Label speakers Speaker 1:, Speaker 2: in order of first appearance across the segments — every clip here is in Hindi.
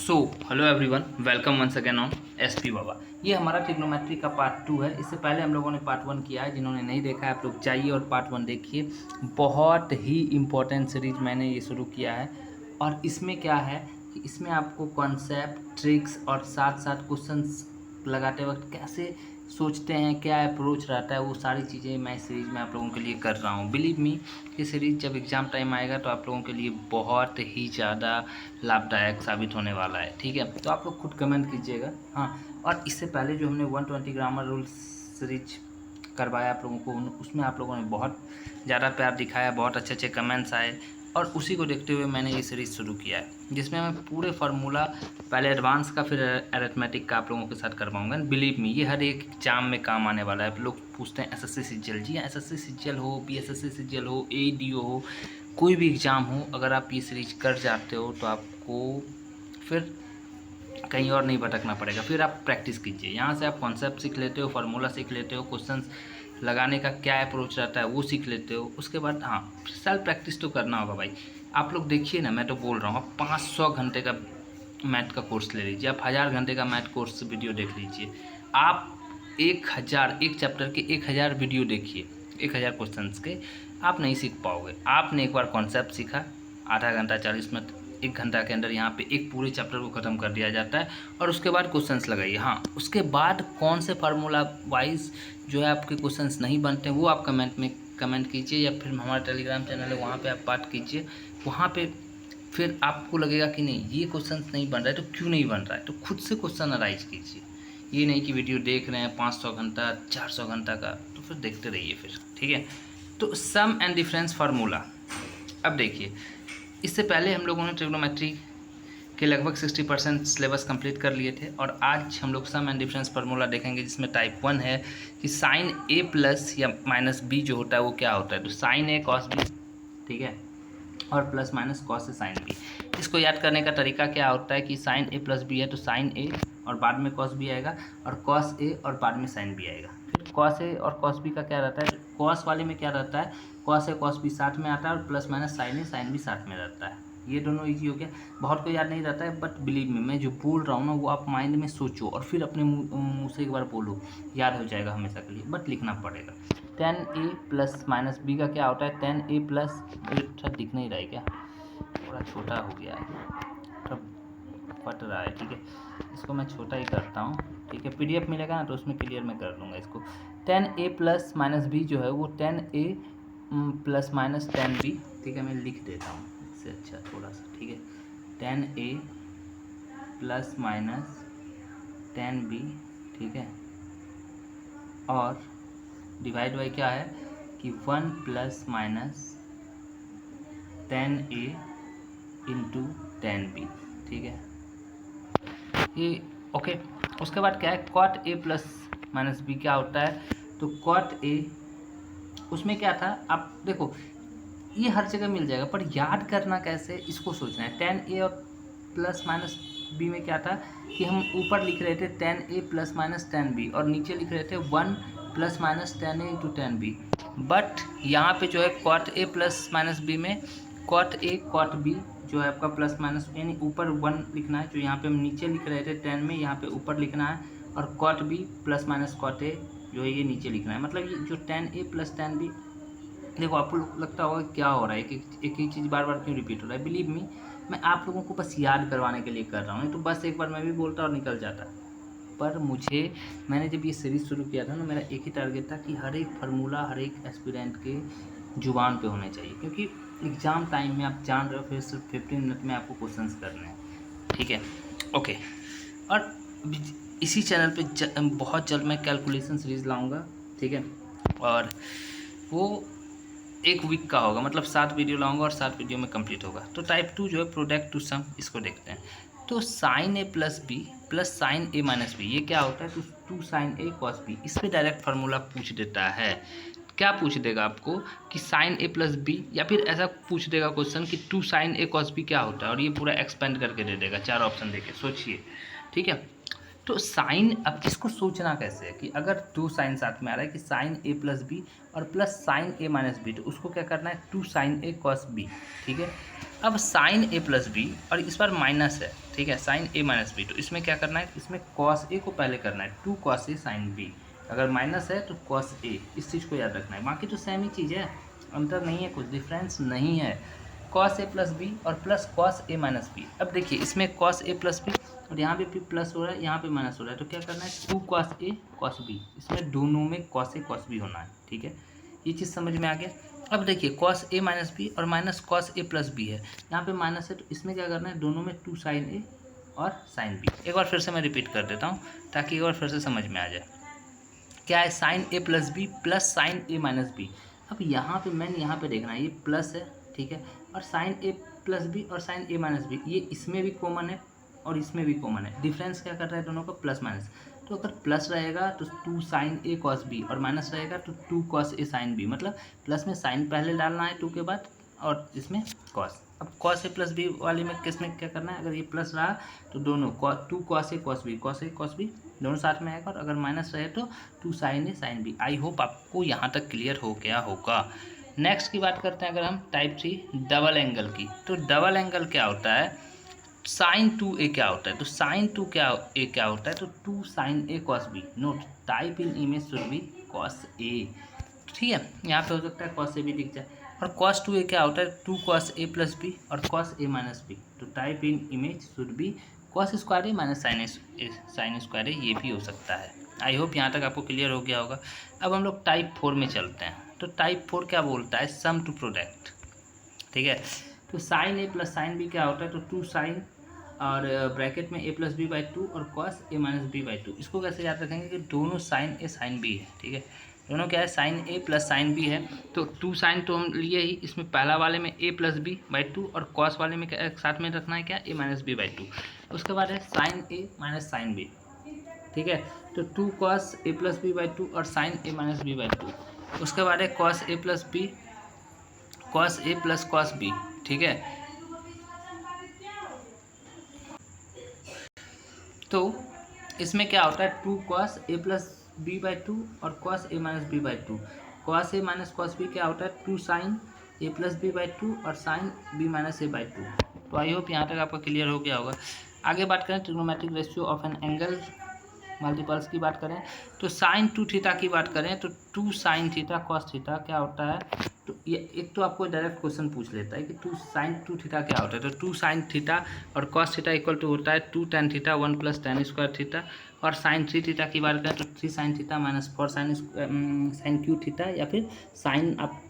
Speaker 1: So hello everyone, welcome once again on SP Baba. ये हमारा ट्रिग्नोमेट्री का पार्ट 2 है। इससे पहले हम लोगों ने पार्ट 1 किया है। जिन्होंने नहीं देखा है आप लोग जाइए और पार्ट 1 देखिए। बहुत ही इम्पोर्टेंट सीरीज मैंने ये शुरू किया है। और इसमें क्या है कि इसमें आपको कॉन्सेप्ट, ट्रिक्स और साथ साथ क्वेश्चंस लगाते वक्त कैसे सोचते हैं, क्या अप्रोच रहता है, वो सारी चीज़ें मैं इस सीरीज़ में आप लोगों के लिए कर रहा हूँ। बिलीव मी, ये सीरीज़ जब एग्ज़ाम टाइम आएगा तो आप लोगों के लिए बहुत ही ज़्यादा लाभदायक साबित होने वाला है। ठीक है, तो आप लोग खुद कमेंट कीजिएगा। हाँ, और इससे पहले जो हमने 120 ग्रामर रूल्स सीरीज करवाया आप लोगों को, उसमें आप लोगों ने बहुत ज़्यादा प्यार दिखाया, बहुत अच्छे अच्छे कमेंट्स आए, और उसी को देखते हुए मैंने ये सीरीज़ शुरू किया है, जिसमें मैं पूरे फार्मूला पहले एडवांस का फिर अरिथमेटिक का आप लोगों के साथ करवाऊंगा। बिलीव मी, ये हर एक एग्जाम में काम आने वाला है। लोग पूछते हैं एसएससी सीजीएल, जी हाँ, एसएससी सीजीएल हो, बीएसएससी सीजीएल हो, एडीओ हो, कोई भी एग्ज़ाम हो, अगर आप ये सीरीज कर जाते हो तो आपको फिर कहीं और नहीं भटकना पड़ेगा। फिर आप प्रैक्टिस कीजिए, यहाँ से आप कॉन्सेप्ट सीख लेते हो, फार्मूला सीख लेते हो, क्वेश्चंस लगाने का क्या अप्रोच रहता है वो सीख लेते हो। उसके बाद हाँ, सेल्फ प्रैक्टिस तो करना होगा भाई। आप लोग देखिए ना, मैं तो बोल रहा हूँ, आप 500 घंटे का मैथ का कोर्स ले लीजिए, आप 1000 घंटे का मैथ कोर्स वीडियो देख लीजिए, आप 1000 एक चैप्टर के 1000 वीडियो देखिए, 1000 क्वेश्चंस के, आप नहीं सीख पाओगे। आपने एक बार कॉन्सेप्ट सीखा, आधा घंटा 40 मिनट 1 घंटा के अंदर यहाँ पे एक पूरे चैप्टर को ख़त्म कर दिया जाता है। और उसके बाद क्वेश्चंस लगाइए। हाँ, उसके बाद कौन से फार्मूला वाइज जो है आपके क्वेश्चंस नहीं बनते हैं वो आप कमेंट में कमेंट कीजिए, या फिर हमारा टेलीग्राम चैनल है वहाँ पे आप बात कीजिए। वहाँ पे फिर आपको लगेगा कि नहीं, ये क्वेश्चंस नहीं बन रहा है तो क्यों नहीं बन रहा है, तो खुद से क्वेश्चन अराइज कीजिए। ये नहीं कि वीडियो देख रहे हैं 500 घंटा 400 घंटा का, तो फिर देखते रहिए फिर। ठीक है, तो सम एंड डिफरेंस फार्मूला। अब देखिए, इससे पहले हम लोगों ने ट्रिग्नोमेट्री के लगभग 60% सिलेबस कंप्लीट कर लिए थे, और आज हम लोग सम एंड डिफरेंस फार्मूला देखेंगे, जिसमें टाइप 1 है कि साइन ए प्लस या माइनस बी जो होता है वो क्या होता है। तो साइन ए कॉस बी, ठीक है, और plus minus cos A sine B. इसको याद करने का तरीका क्या होता है कि साइन ए प्लस बी है तो साइन ए और बाद में कॉस बी आएगा, और कॉस ए और बाद में साइन बी आएगा। फिर कॉस ए और कॉस बी का क्या रहता है, कॉस वाले में क्या रहता है, कॉस ए कॉस बी साथ में आता है, और प्लस माइनस साइन बी साथ में रहता है। ये दोनों इजी हो गया, बहुत को याद नहीं रहता है, बट बिलीव मी, मैं जो बोल रहा हूँ ना वो आप माइंड में सोचो और फिर अपने मुँह से एक बार बोलो, याद हो जाएगा हमेशा के लिए, बट लिखना पड़ेगा। Ten A plus minus B का क्या होता है, टेन ए प्लस, अच्छा दिख नहीं रहा है क्या, थोड़ा छोटा हो गया है, थोड़ा फट रहा है। ठीक है, इसको मैं छोटा ही करता हूँ। ठीक है, पीडीएफ मिलेगा ना तो उसमें क्लियर मैं कर लूँगा इसको। Ten A plus minus B जो है वो ten A plus minus tan B. ठीक है, मैं लिख देता हूँ इससे अच्छा थोड़ा सा। ठीक है, tan A plus minus tan B, ठीक है, और डिवाइड बाई क्या है कि 1 plus minus tan A into tan B. ठीक है, ये ओके। उसके बाद क्या है, cot A plus minus B क्या होता है, तो कॉट ए, उसमें क्या था, आप देखो ये हर जगह मिल जाएगा, पर याद करना कैसे इसको सोचना है। टेन ए और प्लस माइनस बी में क्या था कि हम ऊपर लिख रहे थे tan A plus minus tan B, और नीचे लिख रहे थे 1 plus minus tan A into tan B. But यहाँ पे जो है cot A plus minus B में कॉट ए कॉट बी जो है आपका प्लस माइनस, यानी ऊपर 1 लिखना है, जो यहाँ पे हम नीचे लिख रहे थे 10 में, यहाँ पे ऊपर लिखना है, और cot B plus minus cot A जो है ये नीचे लिखना है। मतलब ये जो tan A plus tan B, देखो आपको लगता होगा क्या हो रहा है, एक ही चीज़ बार बार क्यों रिपीट हो रहा है। बिलीव मी, मैं आप लोगों को बस याद करवाने के लिए कर रहा हूँ, नहीं तो बस एक बार मैं भी बोलता और निकल जाता। पर मैंने जब ये सीरीज़ शुरू किया था ना, मेरा एक ही टारगेट था कि हर एक फार्मूला हर एक एस्पिरेंट के जुबान पे होने चाहिए, क्योंकि एग्ज़ाम टाइम में आप जान रहे हो फिर सिर्फ 15 मिनट में आपको क्वेश्चंस करने हैं। ठीक है, ओके। और इसी चैनल पे बहुत जल्द मैं कैलकुलेशन सीरीज़ लाऊंगा। ठीक है, और वो 1 वीक का होगा, मतलब 7 वीडियो लाऊंगा और 7 वीडियो में कंप्लीट होगा। तो टाइप 2 जो है प्रोडक्ट टू सम, इसको देखते हैं। तो sine A plus B plus sine A minus B, ये क्या होता है, तो 2 साइन ए कॉस बी। इस पर डायरेक्ट फार्मूला पूछ देता है। क्या पूछ देगा आपको कि साइन ए प्लस बी, या फिर ऐसा पूछ देगा क्वेश्चन कि 2 साइन ए कॉस बी क्या होता है, और ये पूरा एक्सपेंड करके दे देगा 4 ऑप्शन देके, सोचिए। ठीक है, तो साइन, अब इसको सोचना कैसे है कि अगर दो साइन साथ में आ रहा है कि साइन ए प्लस बी और plus sine A minus B, तो उसको क्या करना है, two sine A cos B, ठीक है। अब साइन ए प्लस बी और इस बार माइनस है, ठीक है, साइन ए माइनस बी, तो इसमें क्या करना है, इसमें कॉस ए को पहले करना है, two cos A sine B, अगर माइनस है तो कॉस ए, इस चीज़ को याद रखना है। बाकी तो सेम ही चीज़ है, अंतर नहीं है, कुछ डिफरेंस नहीं है। कॉस ए प्लस बी और plus cos A minus B. अब देखिए इसमें कॉस ए प्लस बी और यहाँ पे प्लस हो रहा है, यहाँ पे माइनस हो रहा है, तो क्या करना है, two cos A cos B, इसमें दोनों में कॉस ए कॉस बी होना है, ठीक है। ये चीज़ समझ में आ गया। अब देखिए कॉस ए माइनस बी और minus cos A plus B है, यहाँ पे माइनस है, तो इसमें क्या करना है, दोनों में टू साइन ए और साइन बी। एक बार फिर से मैं रिपीट कर देता हूँ ताकि एक बार फिर से समझ में आ जाए। क्या है, sine A plus B plus sine A minus B. अब यहाँ पे मैंने यहाँ पे देखना है, ये प्लस है, ठीक है, और साइन ए प्लस बी और साइन ए माइनस बी, ये इसमें भी कॉमन है और इसमें भी कॉमन है। डिफरेंस क्या कर रहा है दोनों का, प्लस माइनस। तो अगर प्लस रहेगा तो two sine A cos B और माइनस रहेगा तो two cos A sine B, मतलब प्लस में साइन पहले डालना है टू के बाद और इसमें कॉस। अब कॉस ए प्लस बी वाली में किसमें क्या करना है, अगर ये प्लस रहा तो दोनों two cos A cos B दोनों साथ में आएगा, और अगर माइनस रहे तो two sine A sine B. I hope आपको यहाँ तक क्लियर हो गया होगा। नेक्स्ट की बात करते हैं अगर हम टाइप 3 डबल एंगल की, तो डबल एंगल क्या होता है, साइन टू ए क्या होता है, तो साइन टू क्या होता है, तो two sine A cos B. Note, type in image should be cos A, ठीक है, यहाँ पे हो सकता है कॉस ए भी दिख जाए। और कॉस टू ए क्या होता है, two cos A plus B और कॉस ए माइनस बी, तो type in image should be cos square A minus sine square A, ये भी हो सकता है। आई होप यहाँ तक आपको क्लियर हो गया होगा। अब हम लोग टाइप 4 में चलते हैं। तो टाइप 4 क्या बोलता है, सम टू प्रोडक्ट, ठीक है। तो sine A plus sine B क्या होता है, तो टू साइन और ब्रैकेट में A plus B by two और cos A minus B by two. इसको कैसे याद रखेंगे कि दोनों साइन ए साइन बी है, ठीक है, दोनों क्या है, sine A plus sine B है। तो टू साइन तो हम लिए ही, इसमें पहला वाले में A plus B by two और कॉस वाले में क्या साथ में रखना है, क्या, A minus B by two. उसके बाद है sine A minus sine B, ठीक है, तो two cos A plus B by two और sine A minus B by two. उसके बाद है cos A plus B cos A plus cos B, ठीक है। तो इसमें क्या होता है, two cos A plus B by two और cos A minus B by two. Cos A minus cos B क्या होता है, two sine A plus B by two और sine B minus A by two. तो आई होप यहाँ तक आपका क्लियर हो गया होगा। आगे बात करें trigonometric ratio of an angle multiples की बात करें, तो साइन टू थीटा की बात करें, तो two sine theta cos theta क्या होता है, तो ये एक तो आपको डायरेक्ट क्वेश्चन पूछ लेता है कि टू साइन टू थीटा क्या होता है, तो टू साइन थीटा और कॉस थीटा इक्वल टू होता है two tan theta one plus tan square theta. और साइन थ्री थीटा की बात करें तो three sine theta minus four sine cube theta, या फिर साइन आप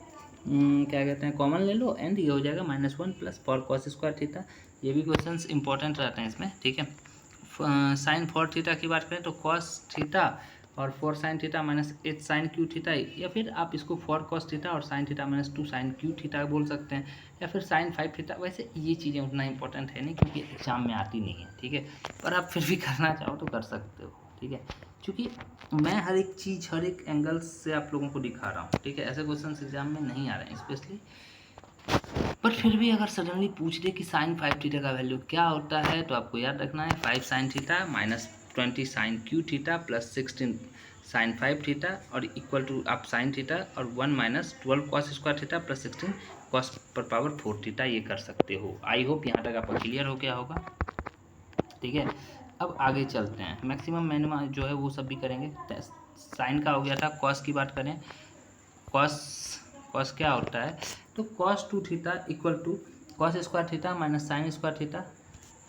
Speaker 1: क्या कहते हैं कॉमन ले लो एंड ये हो जाएगा minus one plus four cos square theta. ये भी क्वेश्चन इंपॉर्टेंट रहते हैं इसमें, ठीक है। साइन फोर थीटा की बात करें तो कॉस थीटा और four sine theta minus eight sine cube theta, या फिर आप इसको फोर कॉस थीटा और sine theta minus two sine cube theta बोल सकते हैं, या फिर साइन फाइव थीटा। वैसे ये चीज़ें उतना इंपॉर्टेंट है नहीं क्योंकि एग्जाम में आती नहीं है, ठीक है, पर आप फिर भी करना चाहो तो कर सकते हो, ठीक है, क्योंकि मैं हर एक चीज़ हर एक एंगल से आप लोगों को दिखा रहा हूँ, ठीक है। ऐसे क्वेश्चन एग्जाम में नहीं आ रहे हैं स्पेशली, पर फिर भी अगर सडनली पूछ दे कि साइन फाइव थीटा का वैल्यू क्या होता है, तो आपको याद रखना है five sine theta minus 20 sine cube theta plus 16 sine five theta और इक्वल टू आप साइन थीटा और 1 minus 12 cos square theta plus 16 cos पर पावर 4 थीटा, ये कर सकते हो। आई होप यहाँ तक आपका क्लियर हो गया होगा, ठीक है। अब आगे चलते हैं, मैक्सिमम मिनिमम जो है वो सब भी करेंगे। साइन का हो गया था, कॉस की बात करें, कॉस क्या होता है, तो cos two theta equal to cos square theta minus sine square theta,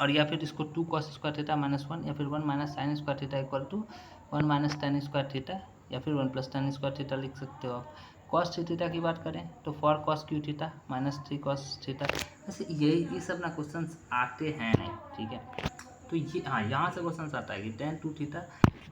Speaker 1: और या फिर इसको two cos square theta minus one, या फिर one minus sine square theta equal to one minus tan square theta, या फिर one plus tan square theta लिख सकते हो आप। कॉस थीटा की बात करें तो four cos cube theta minus three cos theta. वैसे ये सब ना क्वेश्चन आते हैं नहीं, ठीक है, तो ये हाँ यहाँ से क्वेश्चन आता है कि tan two theta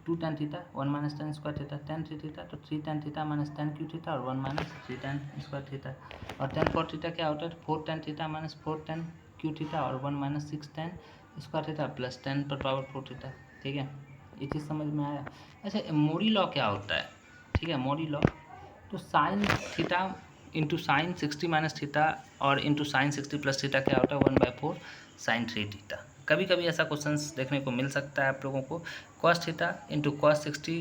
Speaker 1: two tan theta one minus tan square theta, tan three theta तो three tan theta minus tan cube theta और one minus three tan square theta, और टेन फोर थीटा क्या होता है, four tan theta minus four tan cube theta और one minus six tan square theta plus tan पर पावर फोर थीटा, ठीक है। ये चीज़ समझ में आया। अच्छा मोडी लॉ क्या होता है, ठीक है, मोडी लॉ तो sine theta into sine 60 minus theta और इंटू साइन 60 प्लस थीटा क्या होता है, one by four sine three theta. कभी कभी ऐसा क्वेश्चंस देखने को मिल सकता है आप लोगों को। Cos theta into cos 60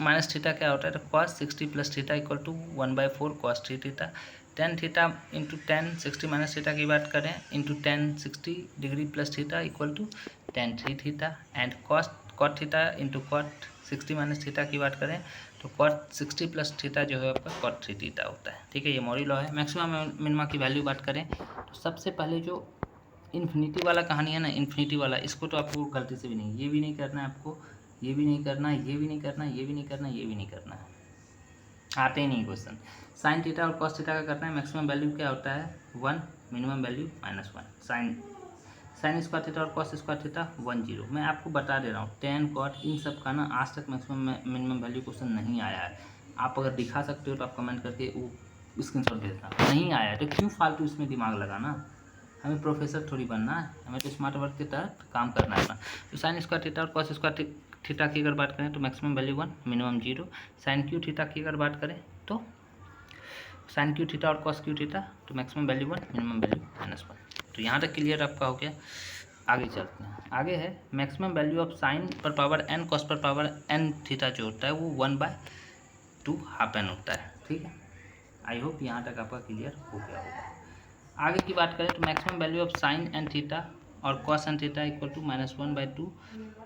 Speaker 1: minus theta क्या होता है, तो cos 60 plus theta equal to 1/4 cos 3 theta. Tan theta into 10 60 minus theta की बात करें into 10 60 degree plus theta equal to 10 3 theta. And cot theta into cot 60 minus theta की बात करें तो कॉट 60 प्लस थीटा जो है आपका कॉट 3 थीटा होता है। ठीक है, ये मोरी लॉ है। मैक्सिमम मिनिमा की वैल्यू बात करें तो सबसे पहले जो इन्फिनिटी वाला कहानी है ना, इन्फिनिटी वाला, इसको तो आपको गलती से भी नहीं, ये भी नहीं करना है आपको, ये भी नहीं करना है, ये भी नहीं करना है, ये भी नहीं करना है, ये भी नहीं करना है, आते ही नहीं क्वेश्चन। साइन थीटा और कॉस थीटा का करना है। मैक्सिमम वैल्यू क्या होता है 1, minimum value -1। Sign square theta और कॉस स्क्वायर थीटा 1 0। मैं आपको बता दे रहा हूँ टेन कॉट इन सब का ना आज तक मैक्सिमम मिनिमम वैल्यू क्वेश्चन नहीं आया है। आप अगर दिखा सकते हो तो आप कमेंट करके वो स्क्रीनशॉट भेजना। नहीं आया है तो क्यों फालतू इसमें दिमाग लगाना, हमें प्रोफेसर थोड़ी बनना है, हमें तो स्मार्ट वर्क के तहत काम करना है। तो साइन स्क्वायर थीटा और कॉस स्क्वायर थीटा की अगर बात करें तो maximum value 1, minimum 0। Sine cube theta की अगर बात करें तो साइन क्यू थीटा और कॉस क्यू थीटा तो मैक्सिमम वैल्यू 1, मिनिमम वैल्यू -1। तो यहाँ तक क्लियर आपका हो गया। आगे चलते हैं। आगे है मैक्सिमम वैल्यू ऑफ साइन पर पावर n कॉस पर पावर n थीटा जो होता है वो 1/2 हाफ एन होता है। ठीक है, आई होप यहाँ तक आपका क्लियर हो गया होगा। आगे की बात करें तो maximum value of sine N theta और cos N theta equal to -1/2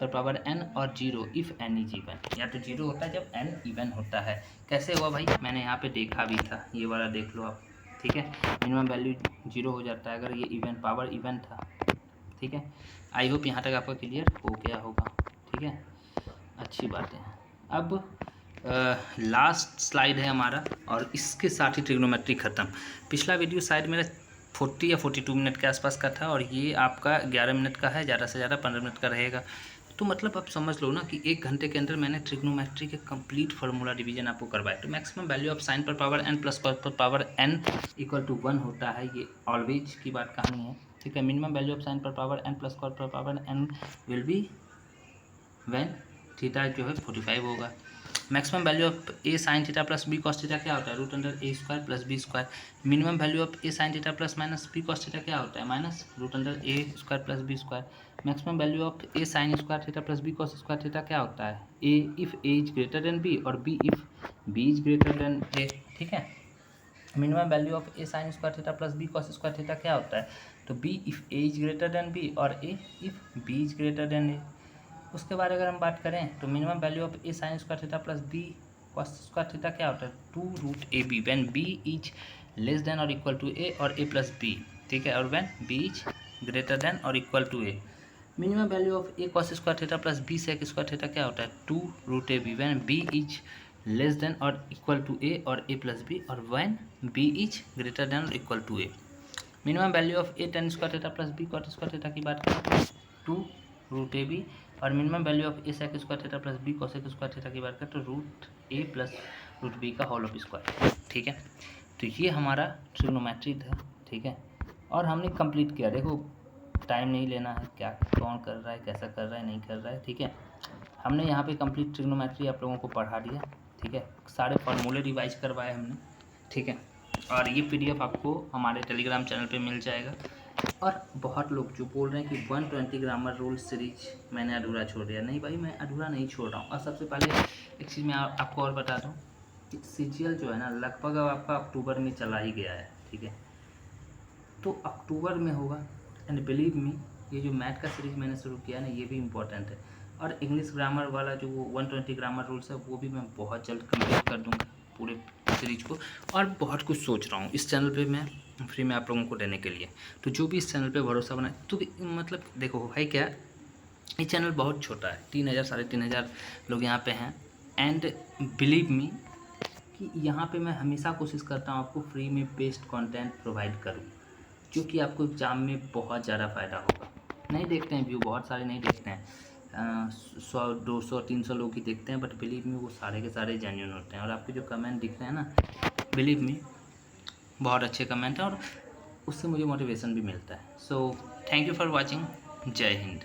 Speaker 1: पर पावर n और 0 इफ़ n इज इवन। या तो 0 होता है जब n इवन होता है। कैसे हुआ भाई, मैंने यहाँ पे देखा भी था, ये वाला देख लो आप। ठीक है, मिनिमम वैल्यू 0 हो जाता है अगर ये इवन पावर इवन था। ठीक है, आई होप यहाँ तक आपका क्लियर हो गया होगा। ठीक है, अच्छी बात है। अब लास्ट स्लाइड है हमारा और इसके साथ ही ट्रिग्नोमेट्री ख़त्म। पिछला वीडियो शायद मेरा 40 या 42 मिनट के आसपास का था और ये आपका 11 मिनट का है, ज़्यादा से ज़्यादा 15 मिनट का रहेगा। तो मतलब आप समझ लो ना कि 1 घंटे के अंदर मैंने ट्रिग्नोमेट्री के कंप्लीट फार्मूला डिवीजन आपको करवाया। तो मैक्सिमम वैल्यू ऑफ साइन पर पावर n प्लस कॉस पर पावर n इक्वल टू 1 होता है, ये ऑलवेज की बात कहानी है। ठीक है, मिनिमम वैल्यू ऑफ साइन पर पावर n प्लस कॉस पर power n will be when theta जो है 45 होगा। Maximum value of A sine theta plus B cos theta क्या होता है, √a² plus B square. Minimum value of A sine theta plus minus B cos theta क्या होता है, -√a² plus B square. Maximum value of A sine square theta plus B cos square theta क्या होता है, A if A is greater than B और B if B is greater than A. ठीक है, minimum value of A sine square theta plus B cos square theta क्या होता है, तो B if A is greater than B और A if B is greater than A. उसके बाद अगर हम बात करें तो minimum value of A sine square theta plus B cos square theta क्या होता है, 2√ab when B is less than और इक्वल टू ए और ए प्लस बी। ठीक है, और when B is greater than और equal to A. Minimum value of A cos square theta plus B sec square theta क्या होता है, 2√ab when B is less than और इक्वल टू ए और ए प्लस बी और when B is greater than और equal to A. Minimum value of A tan square theta plus B cot square theta की बात करें 2√ab और minimum value of A sec square theta plus B cosec square theta की बात करें तो √a प्लस √b का होल ऑफ स्क्वायर। ठीक है, तो ये हमारा ट्रिग्नोमेट्री था। ठीक है, और हमने कंप्लीट किया। देखो टाइम नहीं लेना है, क्या कौन कर रहा है, कैसा कर रहा है, नहीं कर रहा है। ठीक है, हमने यहाँ पे कंप्लीट ट्रिग्नोमेट्री आप लोगों को पढ़ा दिया। ठीक है, सारे फार्मूले रिवाइज करवाए हमने। ठीक है, और ये PDF आपको हमारे टेलीग्राम चैनल पे मिल जाएगा। और बहुत लोग जो बोल रहे हैं कि 120 ग्रामर रूल सीरीज मैंने अधूरा छोड़ दिया, नहीं भाई मैं अधूरा नहीं छोड़ रहा हूँ। और सबसे पहले एक चीज़ मैं आपको और बता दूँ कि CGL जो है ना लगभग अब आपका अक्टूबर में चला ही गया है। ठीक है, तो अक्टूबर में होगा। एंड बिलीव मी, ये जो मैथ का सीरीज़ मैंने शुरू किया ना ये भी इम्पोर्टेंट है। और इंग्लिश ग्रामर वाला जो वो 120 ग्रामर रूल्स है वो भी मैं बहुत जल्द कंप्लीट कर दूँगा पूरे सीरीज को। और बहुत कुछ सोच रहा हूँ इस चैनल पे मैं फ्री में आप लोगों को देने के लिए। तो जो भी इस चैनल पे भरोसा बनाए, तो मतलब देखो भाई क्या, ये चैनल बहुत छोटा है, 3000 3,500 लोग यहाँ पे हैं। एंड बिलीव मी कि यहाँ पे मैं हमेशा कोशिश करता हूँ आपको फ्री में बेस्ट कंटेंट प्रोवाइड करूँ, जो कि आपको एग्ज़ाम में बहुत ज़्यादा फ़ायदा होगा। नहीं देखते हैं व्यू, बहुत सारे नहीं देखते हैं, 100 200 300 लोग ही देखते हैं, बट बिलीव मी वो सारे के सारे जेन्युइन होते हैं। और आपके जो कमेंट दिख रहे हैं ना, बिलीव मी बहुत अच्छे कमेंट हैं और उससे मुझे मोटिवेशन भी मिलता है। So thank you for watching. जय हिंद।